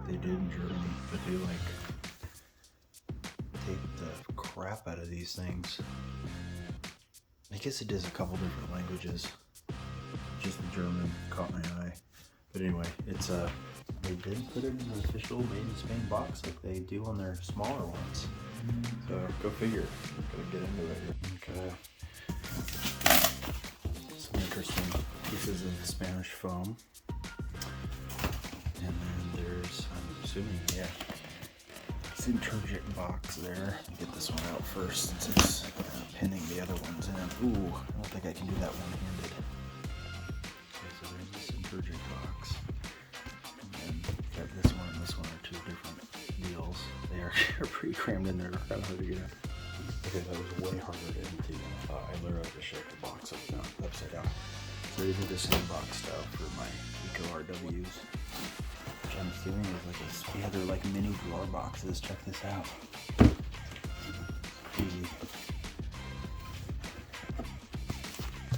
they did in Germany, but they like take the crap out of these things. I guess it is a couple different languages. Just the German caught my eye. But anyway, it's they did put it in an official made in Spain box like they do on their smaller ones. So go figure. Gotta get into it. Okay. Some interesting pieces of Spanish foam. And then there's, I'm assuming, yeah, Sintergic box there. Get this one out first since it's pinning the other ones in. Ooh, I don't think I can do that one-handed. Okay, so there's the Sintergic box. And then got this one and this one are two different deals. They are pre-crammed in there. Kind of hard to get out. Okay, that was way harder to empty than I thought. I literally just shake the box upside down. So they did the same box style for my Eco RWs. Which I'm assuming is like a, yeah, they're like mini drawer boxes. Check this out. Easy.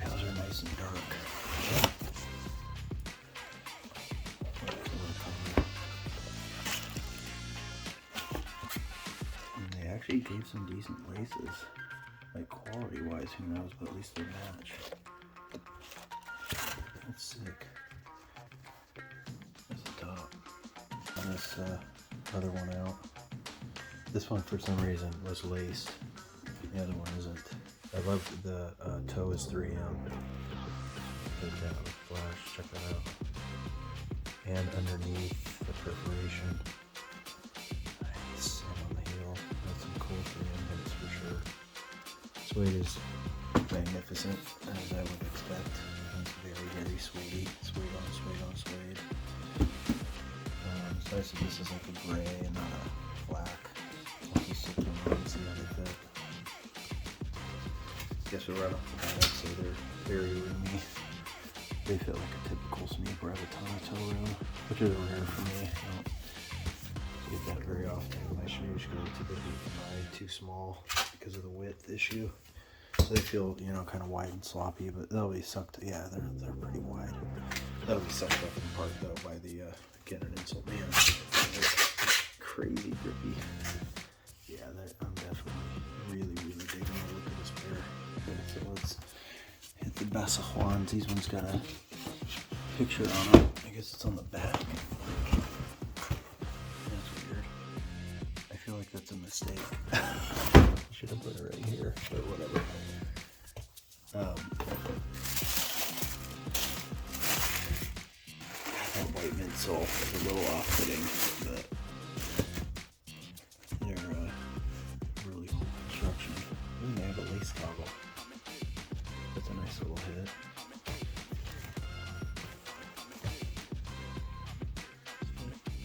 Those are nice and dark. And they actually gave some decent laces. Like quality wise, who knows, but at least they match. That's sick. There's the top. This other one out. This one for some reason was laced. The other one isn't. I love the toe is 3M. Take that with flash, check that out. And underneath the perforation. Nice. And on the heel. That's some cool 3M hits for sure. Suede is magnificent, as I would expect. It's very, very suede. Suede on suede on suede. It's nice that this is like a gray and not a black. I'll just stick them on and see how they fit. Guess we're right off the bat, I'd say they're very roomy. They fit like a typical Sneep or have a ton of toe room, which is rare for me. I don't get that very often with my shoes because I typically buy too small because of the width issue. So they feel, you know, kind of wide and sloppy, but they'll be sucked. Yeah, they're pretty wide. That'll be sucked up in part though by the get an insult. Man, crazy grippy. Yeah, I'm definitely really digging a look at this pair. Okay, so let's hit the Basajaun. These ones got a picture on them. I guess it's on the back. That's weird. I feel like that's a mistake. Should have put it right here, but whatever. That white midsole is a little off-putting, but they're really cool construction. Ooh, they have a lace toggle. That's a nice little hit.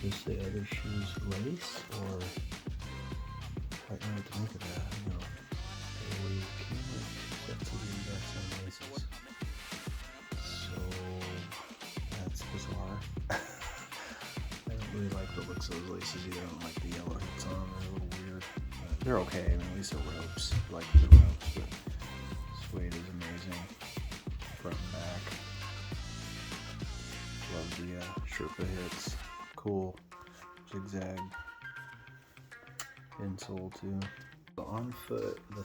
Is the other shoes lace, or I don't know what to make of that? I don't know. We came with 2 sets of the laces. So that's bizarre. I don't really like the looks of those laces either. I don't like the yellow hits on them. They're a little weird. But they're okay. I mean, at least they're ropes. I like the ropes, but suede is amazing. Front and back. Love the Sherpa hits. Cool. Zigzag. Insole too. On foot, the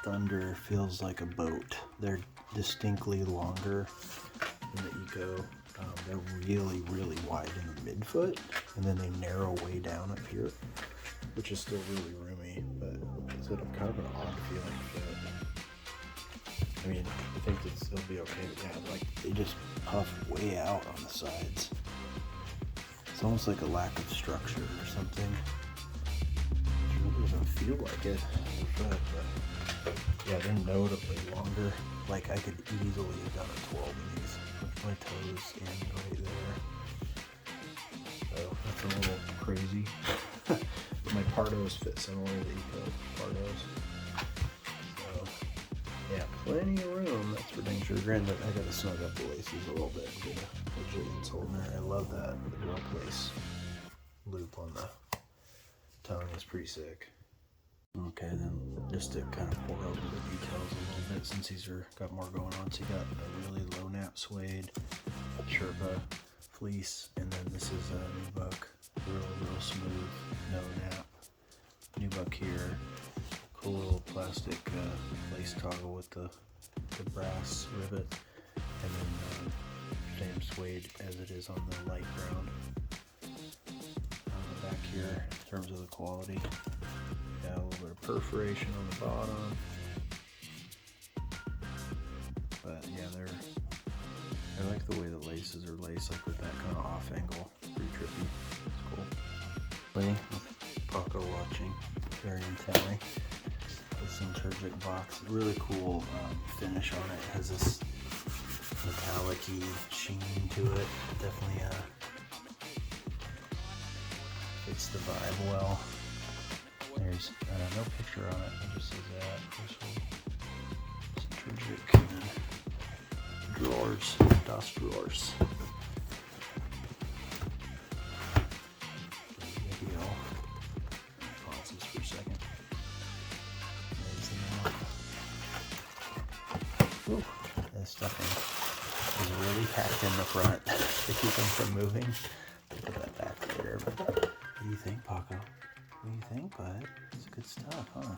Thunder feels like a boat. They're distinctly longer than the Eco. They're really wide in the midfoot, and then they narrow way down up here, which is still really roomy, but it's kind of an odd feeling fit. I mean, I think it'll be okay, but yeah, like they just puff way out on the sides. It's almost like a lack of structure or something. It really doesn't feel like it, but yeah, they're notably longer. Like I could easily have done a 12 of these with my toes in right there. So that's a little crazy. But my Pardos fit similar to the Eco Pardos. So yeah, plenty of room, that's for dang sure. Granted, I gotta snug up the laces a little bit and get a legit insole in there. I love that drop lace loop on the tongue is pretty sick. Okay, then just to kind of pour over the details a little bit since these got more going on. So you got a really low nap suede, Sherpa fleece, and then this is a nubuck, real plastic lace toggle with the brass rivet, and then same suede as it is on the light brown. On the back here, in terms of the quality, got a little bit of perforation on the bottom, but yeah, I like the way the laces are laced, like with that kind of off angle. Pretty trippy. It's cool. With Paco watching very intently. The Sintergic box, really cool finish on it. It has this metallic-y sheen to it. Definitely fits the vibe well. There's no picture on it. It just says that. Sintergic drawers, Das drawers. Video. Pause this for a second. There's the mouth. Ooh, this stuffing is really packed in the front to keep them from moving. Put that back later. But what do you think, Paco? What do you think, bud? It's good stuff, huh?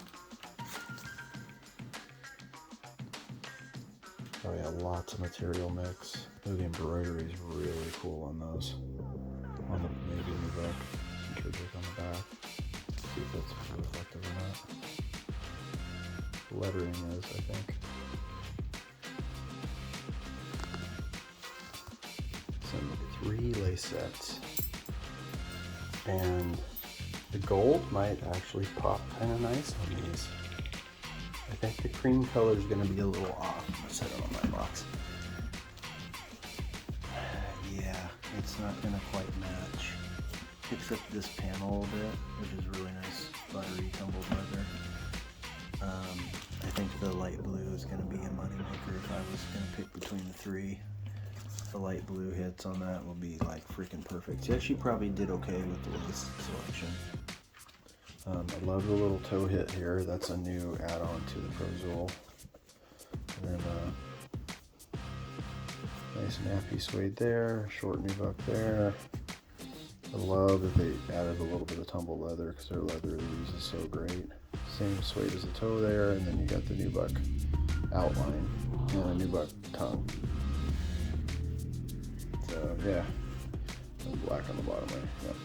Oh yeah, lots of material mix. The embroidery is really cool on those. On the maybe in the back, Sintergic on the back. See if that's reflective or not. The lettering is, I think. So 3 lace sets, and the gold might actually pop kind of nice on these. I think the cream color is going to be a little off. I'm going to set it on my box. Yeah, it's not going to quite match. Except this panel a little bit, which is really nice, buttery tumbled leather. I think the light blue is going to be a moneymaker if I was going to pick between the 3. The light blue hits on that will be like freaking perfect. She actually probably did okay with the lace selection. I love the little toe hit here. That's a new add-on to the Pro Zool. And then nice nappy suede there, short nubuck there. I love that they added a little bit of tumble leather because their leather they use is so great. Same suede as the toe there, and then you got the nubuck outline and a nubuck tongue. So yeah, and black on the bottom there. Yep.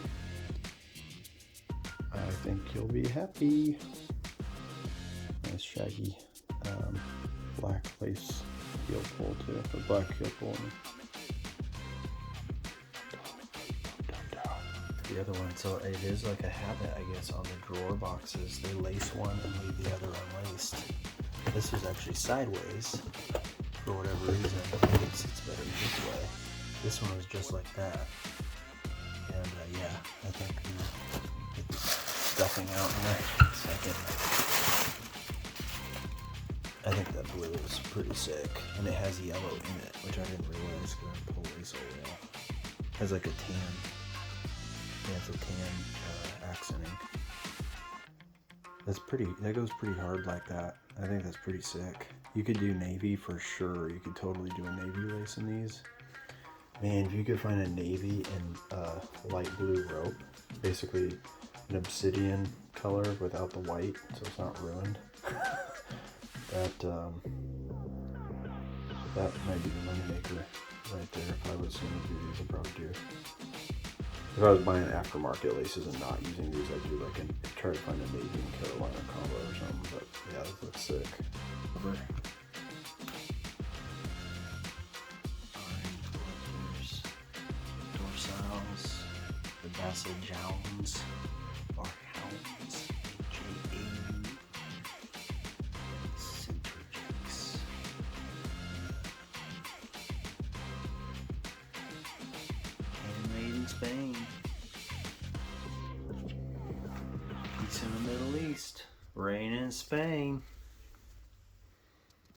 I think you'll be happy. Nice shaggy black lace heel pull too, or black heel pull. The other one, so it is like a habit, I guess, on the drawer boxes. They lace one and leave the other unlaced. This is actually sideways for whatever reason. I think it sits better this way. This one was just like that. And yeah, I think get the stuffing out in a second. I think that blue is pretty sick. And it has yellow in it, which I didn't realize because I pulled it so well. It has like a tan. Yeah, it's a tan accenting. That's pretty, that goes pretty hard like that. I think that's pretty sick. You could do navy for sure. You could totally do a navy lace in these. Man, if you could find a navy and light blue rope, basically an obsidian color without the white, so it's not ruined. That might be the moneymaker right there. If I was going to do these, I'd probably do. If I was buying aftermarket laces and not using these, I'd do like try to find a navy and Carolina combo or something. But yeah, this looks sick. Over. Dorsals, the Basajauns, or hounds, J-A-U, Sintergics. Handmade in Spain. Peace in the Middle East. Rain in Spain.